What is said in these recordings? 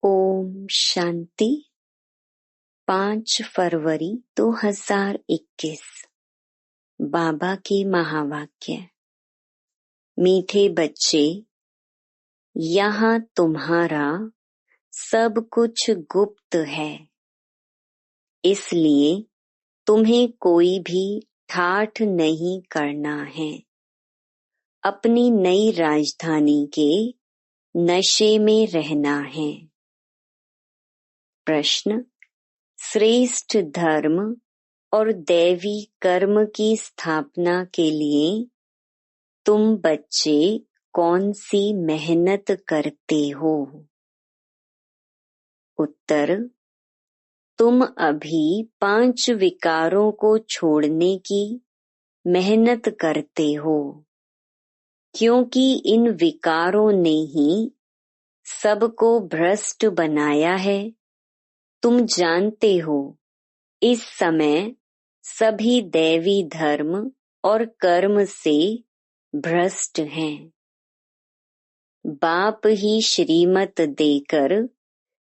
ओम शांति। 5 फरवरी 2021। बाबा के महावाक्य। मीठे बच्चे, यहाँ तुम्हारा सब कुछ गुप्त है, इसलिए तुम्हें कोई भी ठाठ नहीं करना है। अपनी नई राजधानी के नशे में रहना है। प्रश्न: श्रेष्ठ धर्म और दैवी कर्म की स्थापना के लिए तुम बच्चे कौन सी मेहनत करते हो? उत्तर: तुम अभी 5 विकारों को छोड़ने की मेहनत करते हो, क्योंकि इन विकारों ने ही सबको भ्रष्ट बनाया है। तुम जानते हो, इस समय सभी दैवी धर्म और कर्म से भ्रष्ट हैं। बाप ही श्रीमत देकर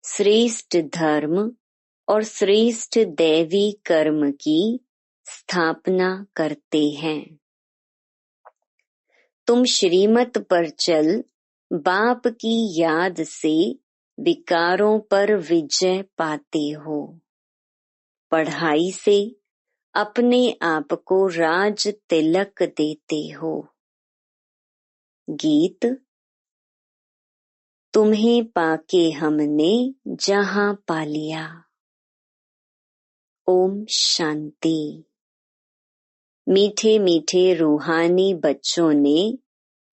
श्रेष्ठ धर्म और श्रेष्ठ दैवी कर्म की स्थापना करते हैं। तुम श्रीमत पर चल बाप की याद से विकारों पर विजय पाते हो। पढ़ाई से अपने आप को राज तिलक देते हो। गीत: तुम्हें पाके हमने जहां पा लिया। ओम शांति। मीठे मीठे रूहानी बच्चों ने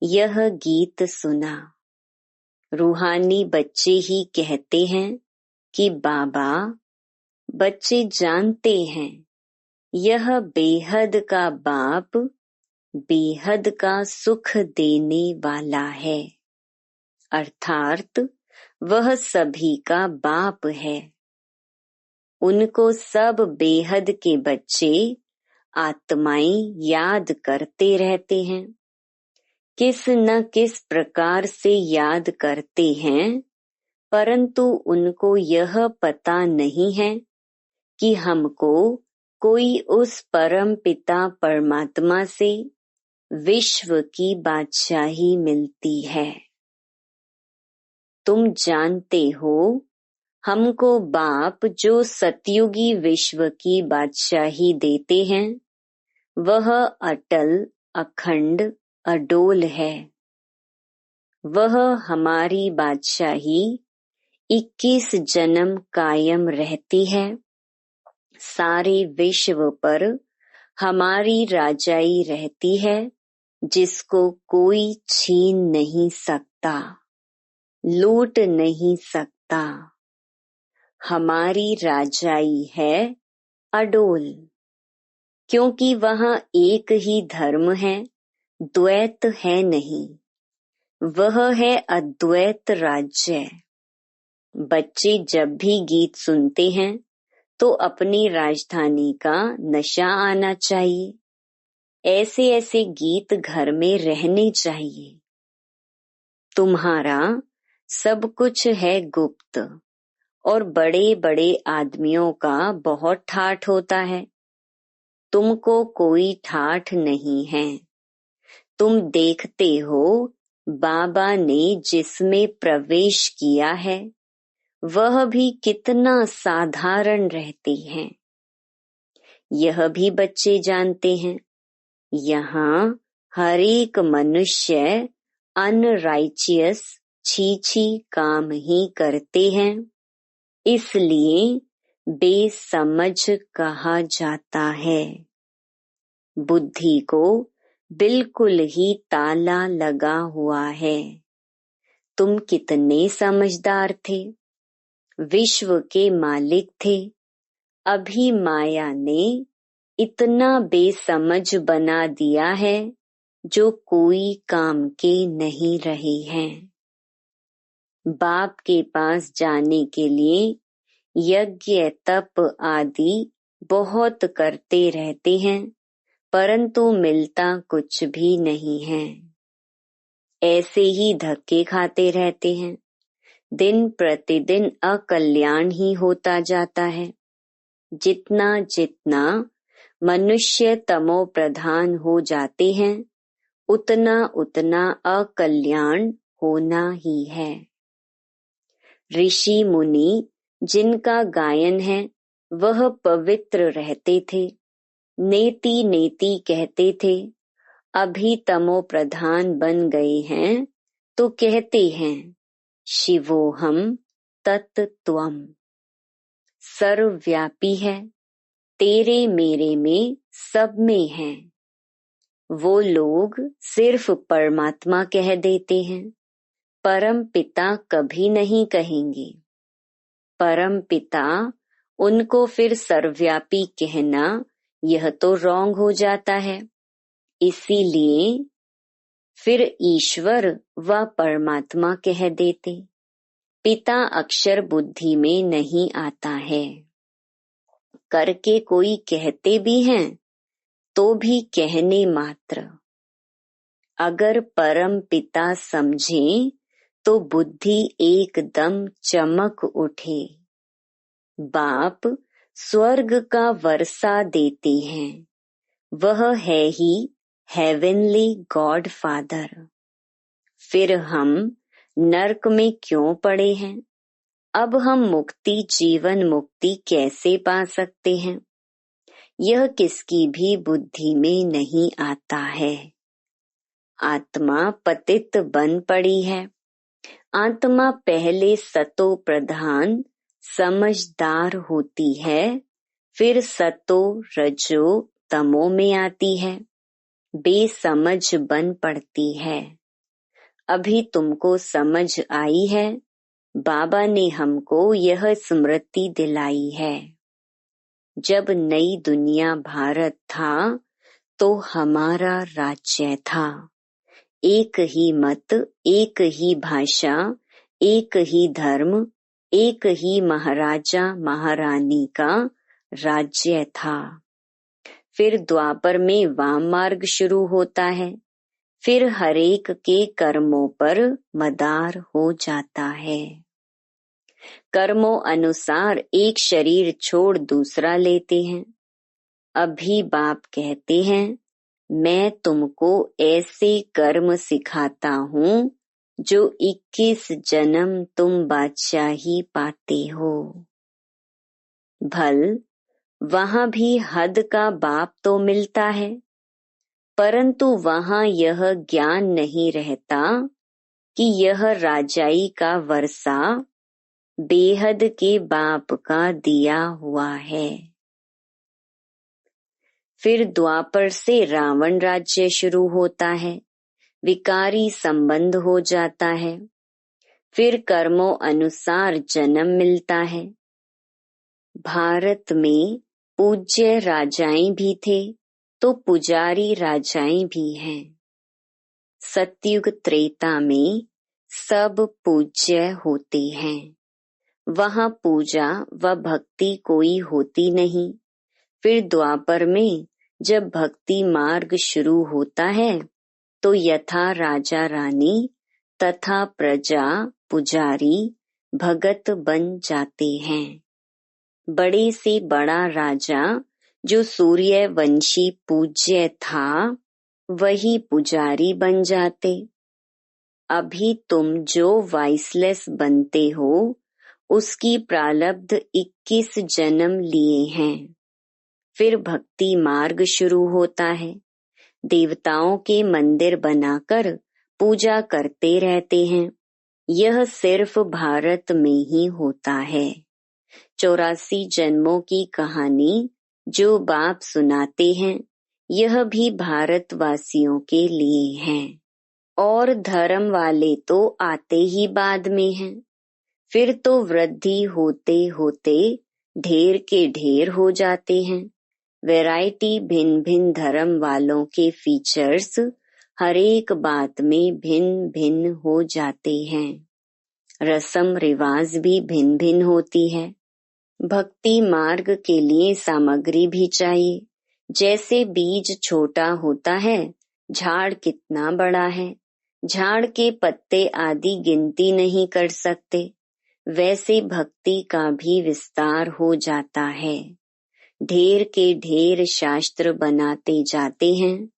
यह गीत सुना। रूहानी बच्चे ही कहते हैं कि बाबा, बच्चे जानते हैं यह बेहद का बाप बेहद का सुख देने वाला है, अर्थात वह सभी का बाप है। उनको सब बेहद के बच्चे आत्माएं याद करते रहते हैं। किस न किस प्रकार से याद करते हैं, परंतु उनको यह पता नहीं है कि हमको कोई उस परम पिता परमात्मा से विश्व की बादशाही मिलती है। तुम जानते हो, हमको बाप जो सतयुगी विश्व की बादशाही देते हैं, वह अटल, अखंड, अडोल है। वह हमारी बादशाही 21 जन्म कायम रहती है। सारे विश्व पर हमारी राजाई रहती है, जिसको कोई छीन नहीं सकता, लूट नहीं सकता। हमारी राजाई है अडोल, क्योंकि वहाँ एक ही धर्म है, द्वैत है नहीं। वह है अद्वैत राज्य। बच्चे जब भी गीत सुनते हैं तो अपनी राजधानी का नशा आना चाहिए। ऐसे ऐसे गीत घर में रहने चाहिए। तुम्हारा सब कुछ है गुप्त, और बड़े बड़े आदमियों का बहुत ठाठ होता है। तुमको कोई ठाठ नहीं है। तुम देखते हो, बाबा ने जिसमें प्रवेश किया है वह भी कितना साधारण रहते हैं। यह भी बच्चे जानते हैं, यहाँ हर एक मनुष्य अनराइचियस छी काम ही करते हैं, इसलिए बेसमझ कहा जाता है। बुद्धि को बिल्कुल ही ताला लगा हुआ है। तुम कितने समझदार थे, विश्व के मालिक थे। अभी माया ने इतना बेसमझ बना दिया है, जो कोई काम के नहीं रहे हैं। बाप के पास जाने के लिए यज्ञ तप आदि बहुत करते रहते हैं, परंतु मिलता कुछ भी नहीं है। ऐसे ही धक्के खाते रहते हैं। दिन प्रतिदिन अकल्याण ही होता जाता है। जितना जितना मनुष्य तमो प्रधान हो जाते हैं, उतना उतना अकल्याण होना ही है। ऋषि मुनि जिनका गायन है वह पवित्र रहते थे, नेति नेति कहते थे। अभी तमो प्रधान बन गए हैं तो कहते हैं शिवोहम तत्त्वम्। सर्वव्यापी है, तेरे मेरे में सब में है। वो लोग सिर्फ परमात्मा कह देते हैं, परम पिता कभी नहीं कहेंगे। परम पिता उनको फिर सर्वव्यापी कहना यह तो रॉन्ग हो जाता है। इसीलिए फिर ईश्वर व परमात्मा कह देते। पिता अक्षर बुद्धि में नहीं आता है। करके कोई कहते भी हैं तो भी कहने मात्र। अगर परम पिता समझें तो बुद्धि एकदम चमक उठे। बाप स्वर्ग का वर्षा देते हैं, वह है ही हेवनली गॉड फादर। फिर हम नरक में क्यों पड़े हैं? अब हम मुक्ति जीवन मुक्ति कैसे पा सकते हैं? यह किसकी भी बुद्धि में नहीं आता है। आत्मा पतित बन पड़ी है। आत्मा पहले सतो प्रधान समझदार होती है, फिर सतो रजो तमो में आती है, बेसमझ बन पड़ती है। अभी तुमको समझ आई है। बाबा ने हमको यह स्मृति दिलाई है। जब नई दुनिया भारत था तो हमारा राज्य था। एक ही मत, एक ही भाषा, एक ही धर्म, एक ही महाराजा महारानी का राज्य था। फिर द्वापर में वाम मार्ग शुरू होता है। फिर हरेक के कर्मों पर मदार हो जाता है। कर्मों अनुसार एक शरीर छोड़ दूसरा लेते हैं। अभी बाप कहते हैं मैं तुमको ऐसे कर्म सिखाता हूँ जो 21 जन्म तुम बादशाही पाते हो। भल वहाँ भी हद का बाप तो मिलता है, परंतु वहाँ यह ज्ञान नहीं रहता कि यह राजाई का वर्षा बेहद के बाप का दिया हुआ है। फिर द्वापर से रावण राज्य शुरू होता है। विकारी संबंध हो जाता है। फिर कर्मों अनुसार जन्म मिलता है। भारत में पूज्य राजाएं भी थे तो पुजारी राजाएं भी हैं। सतयुग त्रेता में सब पूज्य होते हैं। वहाँ पूजा व भक्ति कोई होती नहीं। फिर द्वापर में जब भक्ति मार्ग शुरू होता है तो यथा राजा रानी तथा प्रजा पुजारी भगत बन जाते हैं। बड़े से बड़ा राजा जो सूर्यवंशी पूज्य था वही पुजारी बन जाते। अभी तुम जो वाइसलेस बनते हो उसकी प्रारब्ध 21 जन्म लिए हैं। फिर भक्ति मार्ग शुरू होता है। देवताओं के मंदिर बनाकर पूजा करते रहते हैं। यह सिर्फ भारत में ही होता है। 84 जन्मों की कहानी जो बाप सुनाते हैं यह भी भारतवासियों के लिए है। और धर्म वाले तो आते ही बाद में हैं। फिर तो वृद्धि होते होते ढेर के ढेर हो जाते हैं। वैरायटी भिन्न भिन्न धर्म वालों के फीचर्स हर एक बात में भिन्न भिन्न हो जाते हैं। रस्म रिवाज भी भिन्न भिन्न होती है। भक्ति मार्ग के लिए सामग्री भी चाहिए। जैसे बीज छोटा होता है, झाड़ कितना बड़ा है। झाड़ के पत्ते आदि गिनती नहीं कर सकते। वैसे भक्ति का भी विस्तार हो जाता है। ढेर के ढेर शास्त्र बनाते जाते हैं।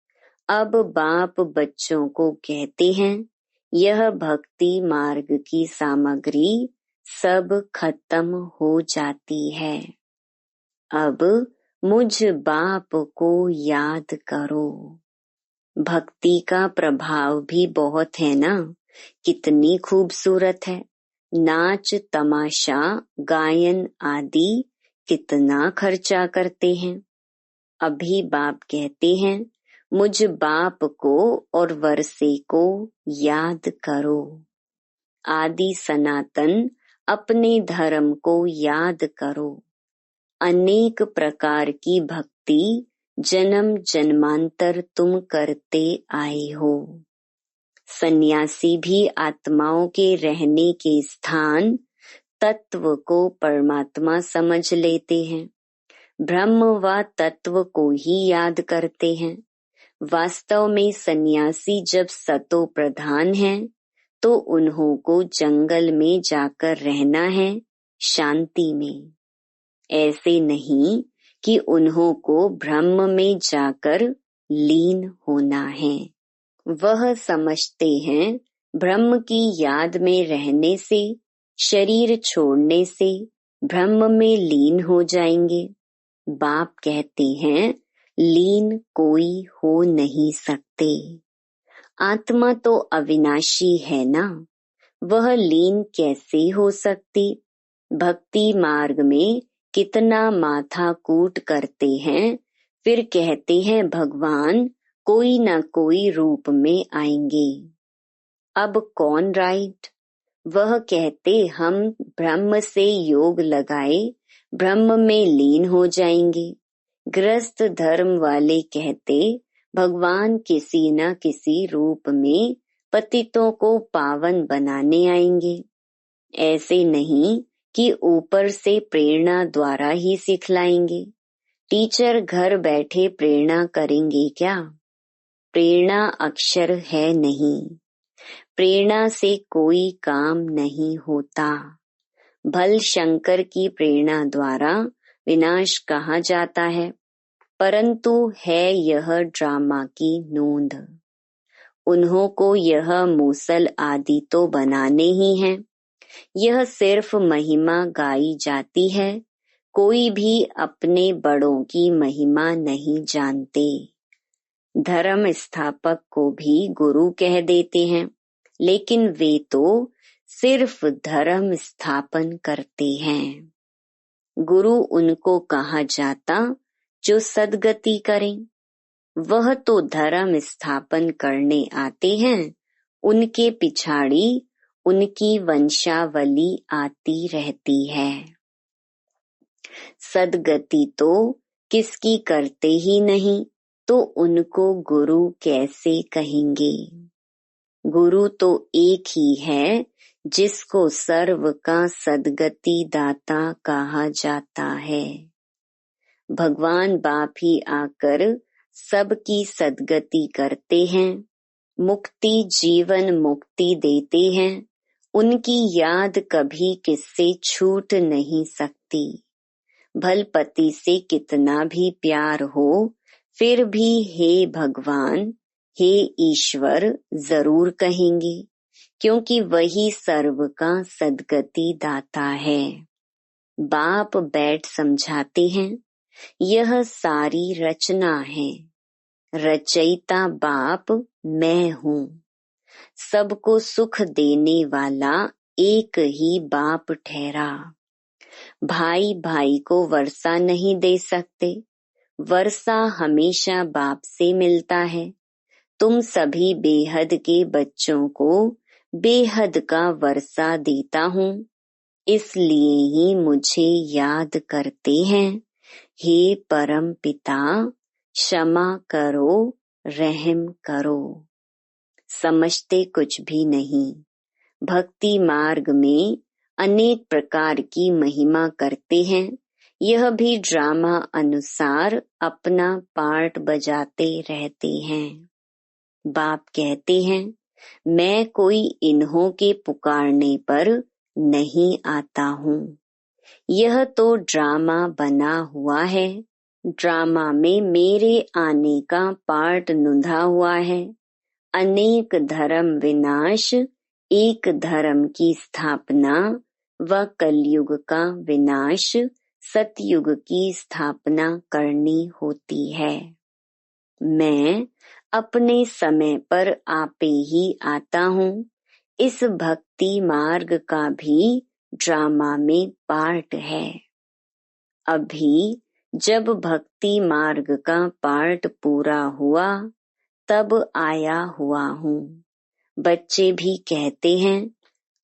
अब बाप बच्चों को कहते हैं, यह भक्ति मार्ग की सामग्री सब खत्म हो जाती है। अब मुझ बाप को याद करो। भक्ति का प्रभाव भी बहुत है ना, कितनी खूबसूरत है। नाच तमाशा गायन आदि कितना खर्चा करते हैं। अभी बाप कहते हैं, मुझ बाप को और वर्षे को याद करो। आदि सनातन अपने धर्म को याद करो। अनेक प्रकार की भक्ति जन्म जन्मांतर तुम करते आए हो। सन्यासी भी आत्माओं के रहने के स्थान तत्व को परमात्मा समझ लेते हैं। ब्रह्म व तत्व को ही याद करते हैं। वास्तव में सन्यासी जब सतो प्रधान है तो उन्हों को जंगल में जाकर रहना है, शांति में। ऐसे नहीं कि उन्हों को ब्रह्म में जाकर लीन होना है। वह समझते हैं ब्रह्म की याद में रहने से, शरीर छोड़ने से ब्रह्म में लीन हो जाएंगे। बाप कहते हैं, लीन कोई हो नहीं सकते। आत्मा तो अविनाशी है ना, वह लीन कैसे हो सकती। भक्ति मार्ग में कितना माथा कूट करते हैं, फिर कहते हैं भगवान कोई न कोई रूप में आएंगे। अब कौन राइट? वह कहते हम ब्रह्म से योग लगाए ब्रह्म में लीन हो जाएंगे। गृहस्थ धर्म वाले कहते भगवान किसी न किसी रूप में पतितों को पावन बनाने आएंगे। ऐसे नहीं कि ऊपर से प्रेरणा द्वारा ही सिखलाएंगे। टीचर घर बैठे प्रेरणा करेंगे क्या? प्रेरणा अक्षर है नहीं। प्रेरणा से कोई काम नहीं होता। भल शंकर की प्रेरणा द्वारा विनाश कहा जाता है, परंतु है यह ड्रामा की नोंद। उन्हों को यह मूसल आदि तो बनाने ही हैं। यह सिर्फ महिमा गाई जाती है। कोई भी अपने बड़ों की महिमा नहीं जानते। धर्म स्थापक को भी गुरु कह देते हैं, लेकिन वे तो सिर्फ धर्म स्थापन करते हैं। गुरु उनको कहा जाता जो सद्गति करें। वह तो धर्म स्थापन करने आते हैं, उनके पिछाड़ी उनकी वंशावली आती रहती है। सद्गति तो किसकी करते ही नहीं, तो उनको गुरु कैसे कहेंगे। गुरु तो एक ही है जिसको सर्व का सद्गति दाता कहा जाता है। भगवान बाप ही आकर सबकी सद्गति करते हैं, मुक्ति जीवन मुक्ति देते हैं। उनकी याद कभी किससे छूट नहीं सकती। भल पति से कितना भी प्यार हो, फिर भी हे भगवान, हे ईश्वर जरूर कहेंगे, क्योंकि वही सर्व का सद्गति दाता है। बाप बैठ समझाते हैं, यह सारी रचना है। रचयिता बाप मैं हूँ। सबको सुख देने वाला एक ही बाप ठहरा। भाई भाई को वर्षा नहीं दे सकते। वर्षा हमेशा बाप से मिलता है। तुम सभी बेहद के बच्चों को बेहद का वर्षा देता हूँ, इसलिए ही मुझे याद करते हैं। हे परम पिता, क्षमा करो, रहम करो। समझते कुछ भी नहीं। भक्ति मार्ग में अनेक प्रकार की महिमा करते हैं। यह भी ड्रामा अनुसार अपना पार्ट बजाते रहते हैं। बाप कहते हैं, मैं कोई इन्हों के पुकारने पर नहीं आता हूँ। यह तो ड्रामा बना हुआ है। ड्रामा में मेरे आने का पार्ट नुधा हुआ है। अनेक धर्म विनाश, एक धर्म की स्थापना व कलयुग का विनाश, सतयुग की स्थापना करनी होती है। मैं अपने समय पर आपे ही आता हूँ। इस भक्ति मार्ग का भी ड्रामा में पार्ट है। अभी जब भक्ति मार्ग का पार्ट पूरा हुआ तब आया हुआ हूँ। बच्चे भी कहते हैं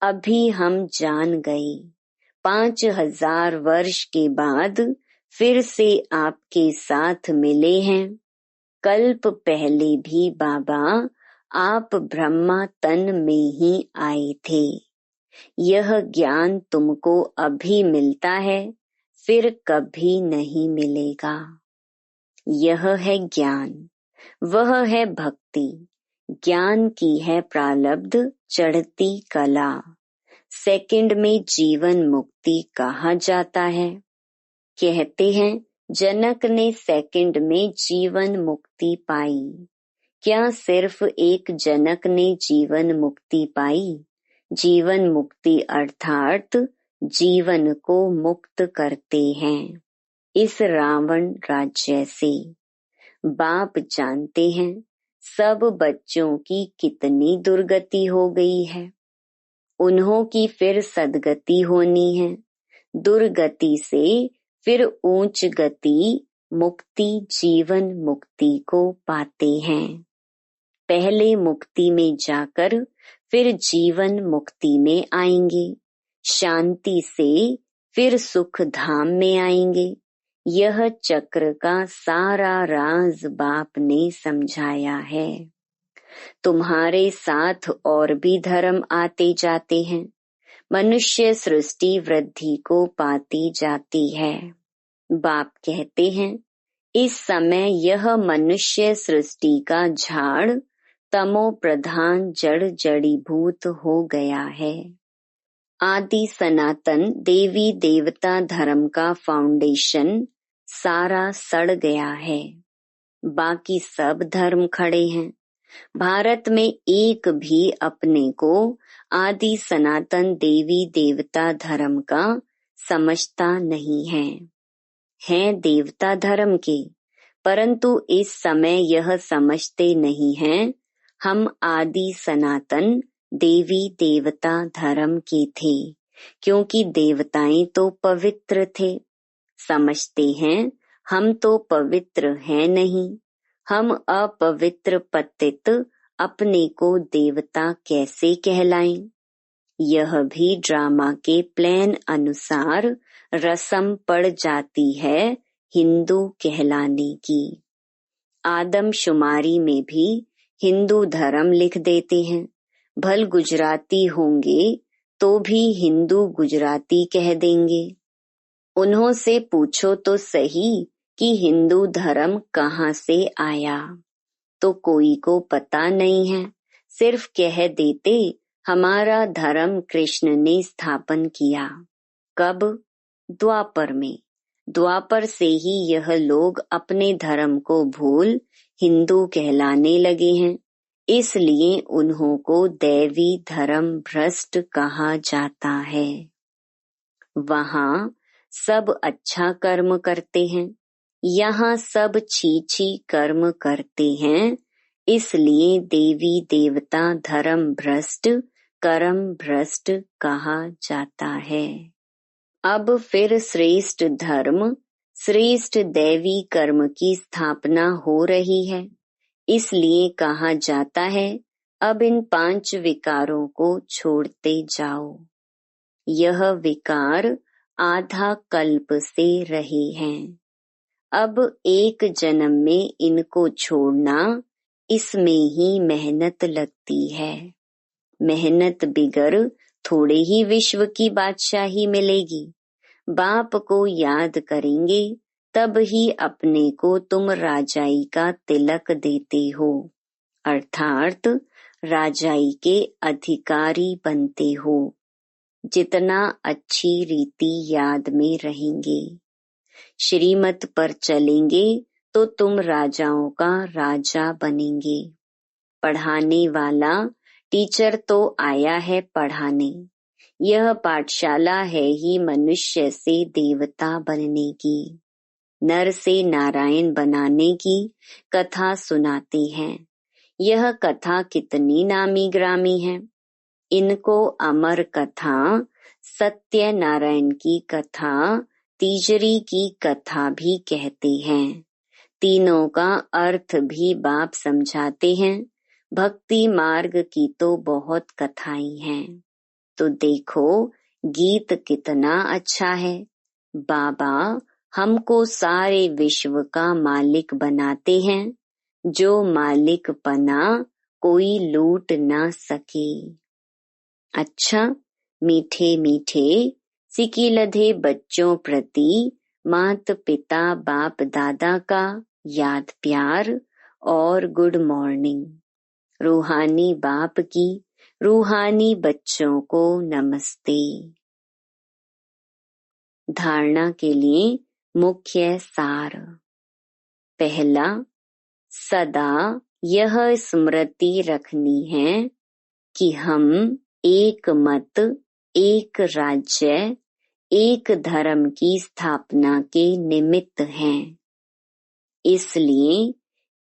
अभी हम जान गए। 5000 वर्ष के बाद फिर से आपके साथ मिले हैं। कल्प पहले भी बाबा आप ब्रह्मा तन में ही आए थे। यह ज्ञान तुमको अभी मिलता है, फिर कभी नहीं मिलेगा। यह है ज्ञान, वह है भक्ति। ज्ञान की है प्रारब्ध चढ़ती कला। सेकंड में जीवन मुक्ति कहा जाता है। कहते हैं जनक ने सेकंड में जीवन मुक्ति पाई। क्या सिर्फ एक जनक ने जीवन मुक्ति पाई? जीवन मुक्ति अर्थात जीवन को मुक्त करते हैं इस रावण राज्य से। बाप जानते हैं सब बच्चों की कितनी दुर्गति हो गई है। उन्हों की फिर सदगति होनी है। दुर्गति से फिर ऊंच गति मुक्ति जीवन मुक्ति को पाते हैं। पहले मुक्ति में जाकर फिर जीवन मुक्ति में आएंगे। शांति से फिर सुख धाम में आएंगे। यह चक्र का सारा राज बाप ने समझाया है। तुम्हारे साथ और भी धर्म आते जाते हैं। मनुष्य सृष्टि वृद्धि को पाती जाती है। बाप कहते हैं इस समय यह मनुष्य सृष्टि का झाड़ तमो प्रधान जड़ जड़ीभूत हो गया है। आदि सनातन देवी देवता धर्म का फाउंडेशन सारा सड़ गया है। बाकी सब धर्म खड़े हैं। भारत में एक भी अपने को आदि सनातन देवी देवता धर्म का समझता नहीं है। हैं देवता धर्म के, परंतु इस समय यह समझते नहीं हैं हम आदि सनातन देवी देवता धर्म के थे, क्योंकि देवताएं तो पवित्र थे। समझते हैं हम तो पवित्र हैं नहीं। हम अपवित्र पतित अपने को देवता कैसे कहलाएं? यह भी ड्रामा के प्लान अनुसार रस्म पड़ जाती है हिंदू कहलाने की। आदमशुमारी में भी हिंदू धर्म लिख देते हैं। भल गुजराती होंगे तो भी हिंदू गुजराती कह देंगे। उन्हों से पूछो तो सही कि हिंदू धर्म कहाँ से आया, तो कोई को पता नहीं है। सिर्फ कह देते हमारा धर्म कृष्ण ने स्थापन किया। कब? द्वापर में। द्वापर से ही यह लोग अपने धर्म को भूल हिंदू कहलाने लगे हैं। इसलिए उन्हों को दैवी धर्म भ्रष्ट कहा जाता है। वहाँ सब अच्छा कर्म करते हैं, यहाँ सब छी कर्म करते हैं। इसलिए देवी देवता धर्म भ्रष्ट कर्म भ्रष्ट कहा जाता है। अब फिर श्रेष्ठ धर्म श्रेष्ठ दैवी कर्म की स्थापना हो रही है। इसलिए कहा जाता है अब इन 5 विकारों को छोड़ते जाओ। यह विकार आधा कल्प से रहे हैं। अब एक जन्म में इनको छोड़ना, इसमें ही मेहनत लगती है। मेहनत बिगर थोड़े ही विश्व की बादशाही मिलेगी। बाप को याद करेंगे तब ही अपने को तुम राजाई का तिलक देते हो, अर्थात राजाई के अधिकारी बनते हो। जितना अच्छी रीति याद में रहेंगे। श्रीमत पर चलेंगे तो तुम राजाओं का राजा बनेंगे। पढ़ाने वाला टीचर तो आया है पढ़ाने। यह पाठशाला है ही मनुष्य से देवता बनने की। नर से नारायण बनाने की कथा सुनाते हैं। यह कथा कितनी नामी ग्रामी है। इनको अमर कथा, सत्य नारायण की कथा, तीजरी की कथा भी कहते हैं। तीनों का अर्थ भी बाप समझाते हैं। भक्ति मार्ग की तो बहुत कथाएं हैं। तो देखो गीत कितना अच्छा है। बाबा हमको सारे विश्व का मालिक बनाते हैं। जो मालिक बना कोई लूट ना सके। अच्छा, मीठे मीठे सिकिलधे बच्चों प्रति मात पिता बाप दादा का याद प्यार और गुड मॉर्निंग। रूहानी बाप की रूहानी बच्चों को नमस्ते। धारणा के लिए मुख्य सार। पहला, सदा यह स्मृति रखनी है कि हम एक मत, एक राज्य, एक धर्म की स्थापना के निमित्त हैं। इसलिए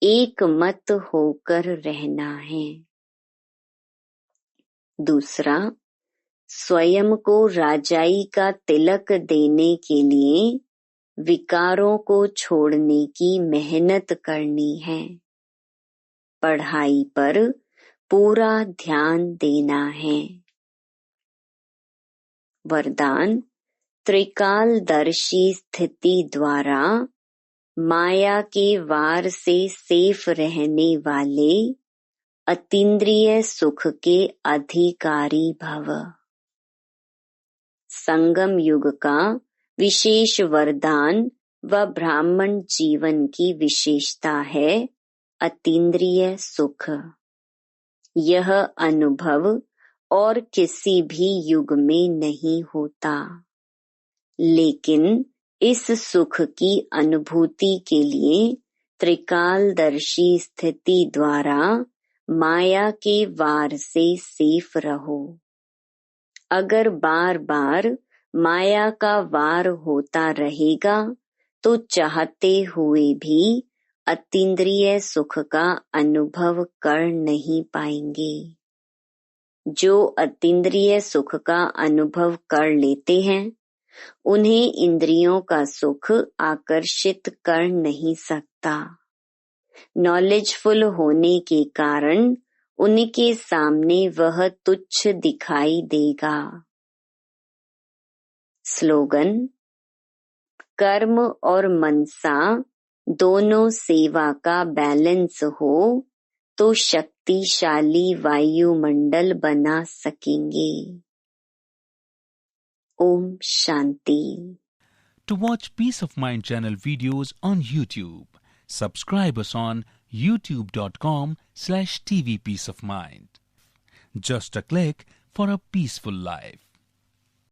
एक मत होकर रहना है। दूसरा, स्वयं को राजाई का तिलक देने के लिए विकारों को छोड़ने की मेहनत करनी है। पढ़ाई पर पूरा ध्यान देना है। वरदान, त्रिकालदर्शी स्थिति द्वारा माया के वार से सेफ रहने वाले अतीन्द्रिय सुख के अधिकारी भव। संगम युग का विशेष वरदान व ब्राह्मण जीवन की विशेषता है अतीन्द्रिय सुख। यह अनुभव और किसी भी युग में नहीं होता, लेकिन इस सुख की अनुभूति के लिए त्रिकालदर्शी स्थिति द्वारा माया के वार से सेफ रहो। अगर बार बार माया का वार होता रहेगा तो चाहते हुए भी अतीन्द्रिय सुख का अनुभव कर नहीं पाएंगे। जो अतीन्द्रिय सुख का अनुभव कर लेते हैं उन्हें इंद्रियों का सुख आकर्षित कर नहीं सकता। नॉलेजफुल होने के कारण उनके सामने वह तुच्छ दिखाई देगा। स्लोगन, कर्म और मनसा दोनों सेवा का बैलेंस हो तो शक्तिशाली वायुमंडल बना सकेंगे। Om Shanti. To watch Peace of Mind channel videos on YouTube, subscribe us on youtube.com/tvpeaceofmind. Just a click for a peaceful life.